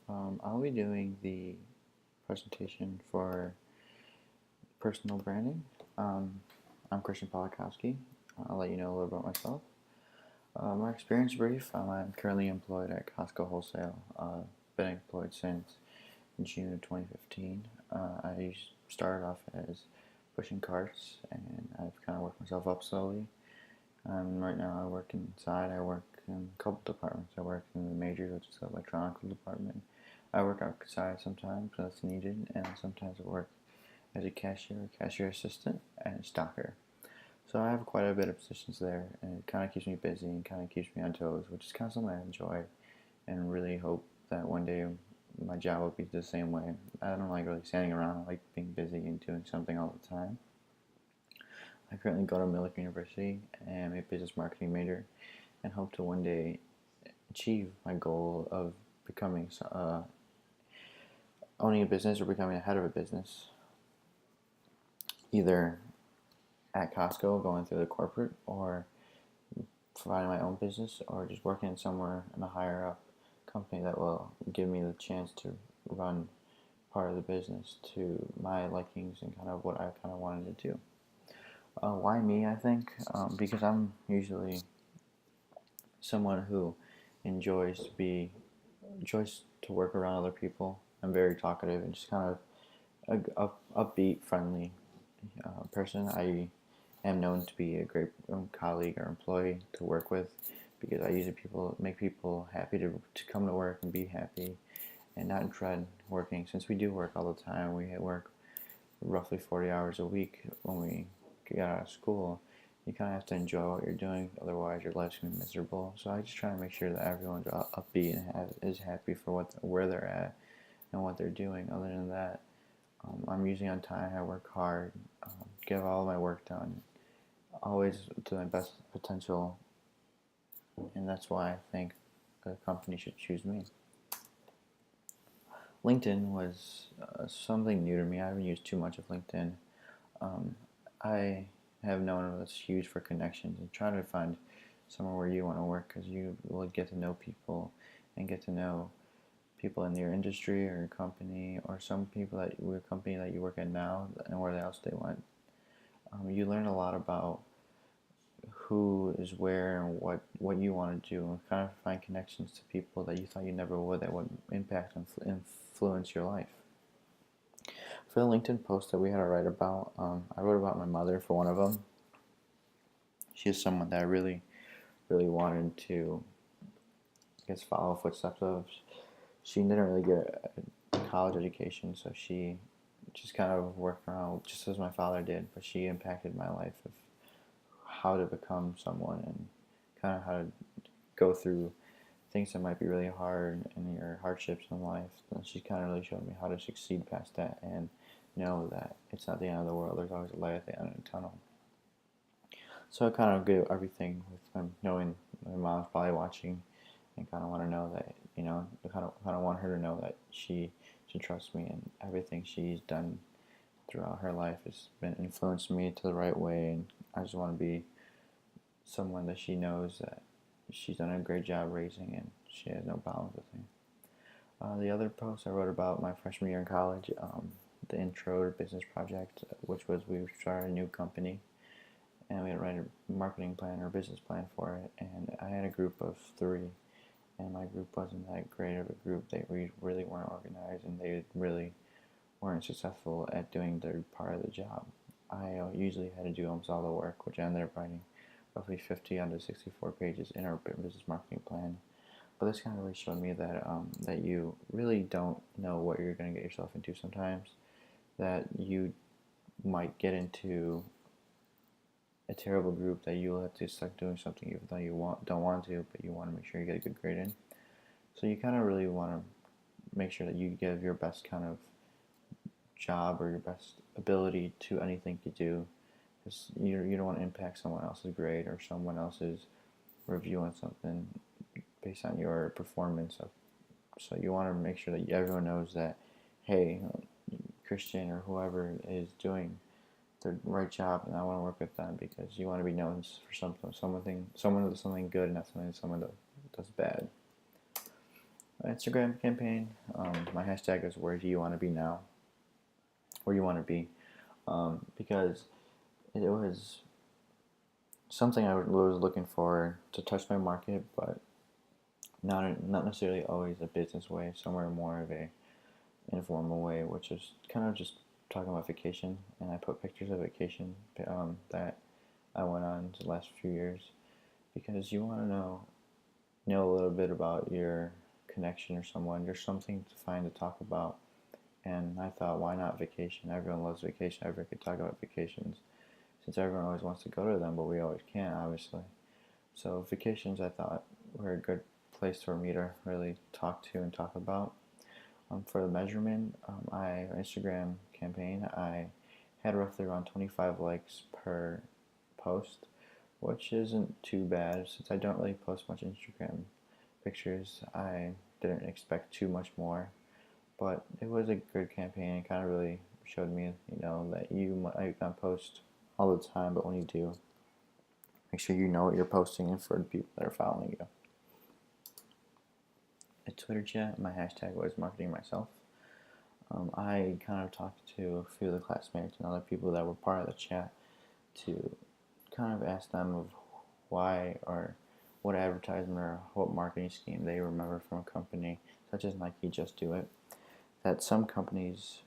I'll be doing the presentation for personal branding. Um, I'm Christian Pawlikowski. I'll let you know a little about myself. My experience brief. I'm currently employed at Costco Wholesale. Been employed since June of 2015. I started off as pushing carts, and I've kind of worked myself up slowly. Right now, I work inside. I work in a couple departments. I work in the major, which is the electronics department. I work outside sometimes when it's needed, and sometimes I work as a cashier assistant, and a stocker. So I have quite a bit of positions there, and it kind of keeps me busy and kind of keeps me on toes, which is kind of something I enjoy, and really hope that one day my job will be the same way. I don't like really standing around. I like being busy and doing something all the time. I currently go to Millikan University and I'm a business marketing major, and hope to one day achieve my goal of becoming owning a business or becoming a head of a business, either at Costco going through the corporate, or providing my own business, or just working somewhere in a higher up company that will give me the chance to run part of the business to my likings and kind of what I kind of wanted to do. Why me? I think because I'm usually someone who enjoys to work around other people. I'm very talkative and just kind of upbeat, friendly person. I am known to be a great colleague or employee to work with, because I usually make people happy to come to work and be happy and not dread working. Since we do work all the time, we work roughly 40 hours a week when we get out of school. You kind of have to enjoy what you're doing, otherwise your life's gonna be miserable. So I just try to make sure that everyone's upbeat and is happy for where they're at and what they're doing. Other than that, I'm usually on time. I work hard, get all of my work done, always to my best potential, and that's why I think a company should choose me. LinkedIn was something new to me. I haven't used too much of LinkedIn. Um, I have known it's huge for connections and trying to find somewhere where you want to work, because you will get to know people and get to know people in your industry or your company, or some people that your company that you work at now and where else they went. You learn a lot about who is where and what you want to do, and kind of find connections to people that you thought you never would, that would impact and influence your life. For the LinkedIn post that we had to write about, I wrote about my mother for one of them. She is someone that I really, really wanted to, I guess, follow footsteps of. She didn't really get a college education, so she just kind of worked around just as my father did, but she impacted my life of how to become someone and kind of how to go through things that might be really hard and your hardships in life. And she kind of really showed me how to succeed past that and know that it's not the end of the world. There's always a light at the end of the tunnel. So I kind of do everything with knowing my mom's probably watching, and kind of want to know that, I kind of want her to know that she should trust me, and everything she's done throughout her life has been influenced me to the right way, and I just want to be someone that she knows that she's done a great job raising, and she has no problems with me. The other post I wrote about my freshman year in college, the intro to business project, which was we started a new company, and we had to write a marketing plan or business plan for it, and I had a group of 3, and my group wasn't that great of a group. They really weren't organized, and they really weren't successful at doing their part of the job. I usually had to do almost all the work, which I ended up writing roughly 50 out of 64 pages in our business marketing plan. But this kind of really showed me that you really don't know what you're going to get yourself into sometimes. That you might get into a terrible group that you'll have to start doing something even though don't want to, but you want to make sure you get a good grade in. So you kind of really want to make sure that you give your best kind of job or your best ability to anything you do, because you don't want to impact someone else's grade or someone else's review on something based on your performance. So you want to make sure that everyone knows that, hey, Christian or whoever is doing the right job, and I want to work with them, because you want to be known for someone does something good, and not someone that does bad. Instagram campaign. My hashtag is where do you want to be now? Where you want to be, because it was something I was looking for to touch my market, but not necessarily always a business way. Somewhere more of a informal way, which is kind of just talking about vacation. And I put pictures of vacation that I went on the last few years, because you want to know a little bit about your connection or someone. There's something to find to talk about. And I thought, why not vacation? Everyone loves vacation. Everyone could talk about vacations, since everyone always wants to go to them, but we always can't, obviously. So vacations, I thought, were a good place for me to really talk to and talk about. For the measurement, Instagram campaign, I had roughly around 25 likes per post, which isn't too bad. Since I don't really post much Instagram pictures, I didn't expect too much more. But it was a good campaign. It kind of really showed me, that you might not post all the time, but when you do, make sure you know what you're posting and for the people that are following you. At Twitter chat, my hashtag was marketing myself. I kind of talked to a few of the classmates and other people that were part of the chat to kind of ask them of why or what advertisement or what marketing scheme they remember from a company such as Nike, Just Do It, that some companies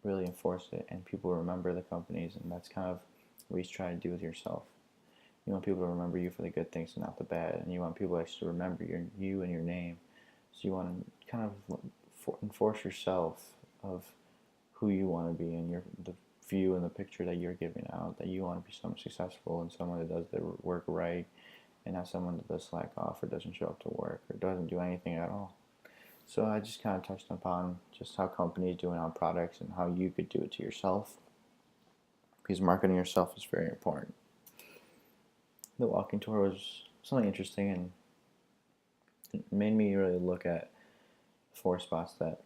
really enforce it and people remember the companies, and that's kind of what you try to do with yourself. You want people to remember you for the good things and not the bad, and you want people actually to remember you and your name. So you want to kind of enforce yourself of who you want to be and the view and the picture that you're giving out, that you want to be someone successful and someone that does their work right, and not someone that does slack off or doesn't show up to work or doesn't do anything at all. So I just kind of touched upon just how companies do it on products and how you could do it to yourself, because marketing yourself is very important. The walking tour was something interesting, and it made me really look at 4 spots that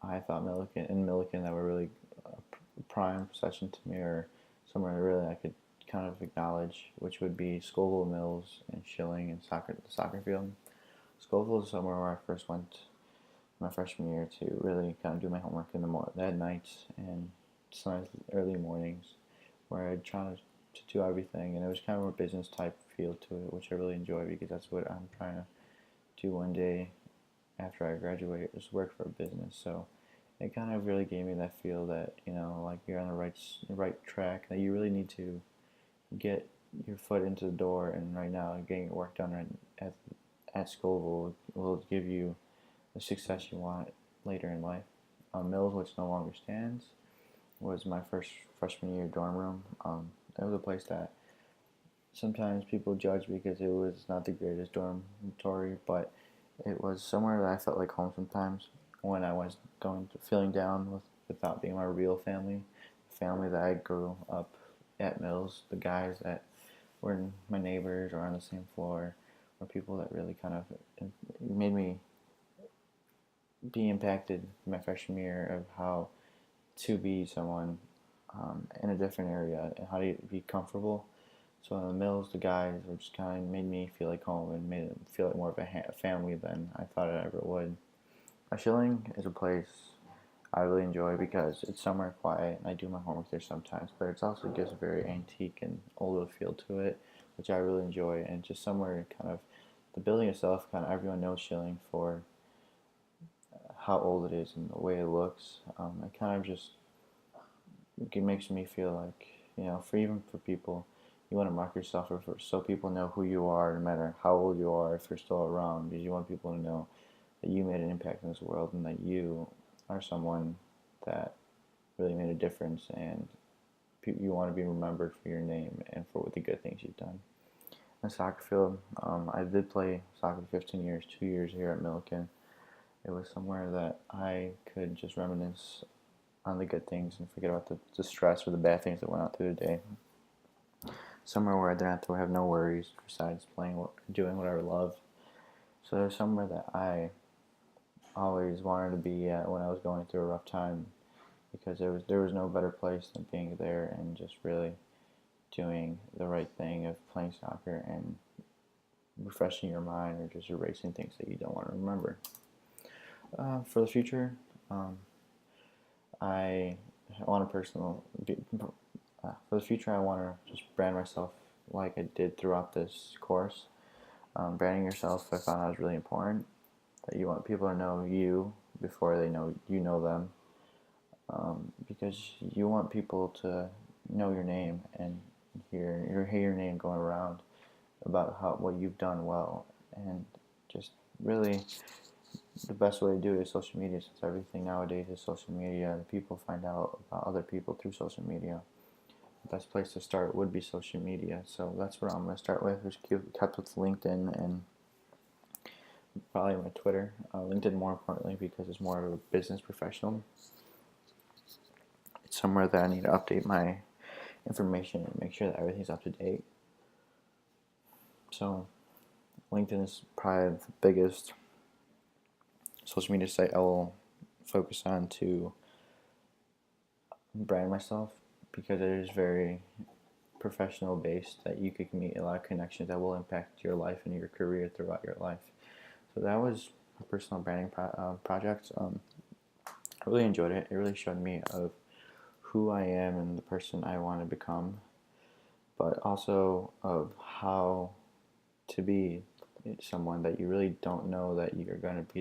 I thought Milliken that were really prime possession to me, or somewhere really I could kind of acknowledge, which would be Scoville, Mills, and Schilling, and the soccer field. Scoville is somewhere where I first went my freshman year to really kind of do my homework at night and sometimes early mornings, where I'd try to do everything, and it was kind of a business type feel to it, which I really enjoy, because that's what I'm trying to do one day after I graduate, is work for a business. So it kind of really gave me that feel that, like you're on the right track, that you really need to get your foot into the door, and right now getting your work done right at Scoville will give you the success you want later in life. Mills, which no longer stands, was my first freshman year dorm room. It was a place that sometimes people judge because it was not the greatest dormitory, but it was somewhere that I felt like home sometimes when I was feeling down without being my real family, the family that I grew up at Mills, the guys that were my neighbors or on the same floor, were people that really kind of made me be impacted in my freshman year of how to be someone in a different area and how to be comfortable. So in the Mills, the guys were just kind of made me feel like home and made it feel like more of a family than I thought it ever would. Schilling is a place I really enjoy because it's somewhere quiet, and I do my homework there sometimes, but it also gives a very antique and older feel to it, which I really enjoy, and just somewhere kind of, the building itself, kind of everyone knows Schilling for how old it is and the way it looks. It kind of just, it makes me feel like, even for people, you want to mark yourself so people know who you are, no matter how old you are, if you're still around, because you want people to know that you made an impact in this world and that you are someone that really made a difference, and you want to be remembered for your name and for the good things you've done. In the soccer field, I did play soccer for 15 years, 2 years here at Milliken. It was somewhere that I could just reminisce on the good things and forget about the stress or the bad things that went on through the day. Somewhere where I didn't have to have no worries besides doing what I love. So there's somewhere that I always wanted to be at when I was going through a rough time, because there was no better place than being there and just really doing the right thing of playing soccer and refreshing your mind or just erasing things that you don't want to remember. For the future, um, I want to for the future, I want to just brand myself like I did throughout this course. Branding yourself, I found out was really important. That you want people to know you before they know you know them, because you want people to know your name and hear your name going around about what you've done well, and just really the best way to do it is social media, since everything nowadays is social media and people find out about other people through social media. The best place to start would be social media, so that's where I'm going to start with, which kept with LinkedIn and probably my Twitter. LinkedIn more importantly because it's more of a business professional. It's somewhere that I need to update my information and make sure that everything's up to date. So LinkedIn is probably the biggest social media site I will focus on to brand myself, because it is very professional based, that you could meet a lot of connections that will impact your life and your career throughout your life. So that was a personal branding project. I really enjoyed it. It really showed me of who I am and the person I want to become, but also of how to be someone that you really don't know that you're going to be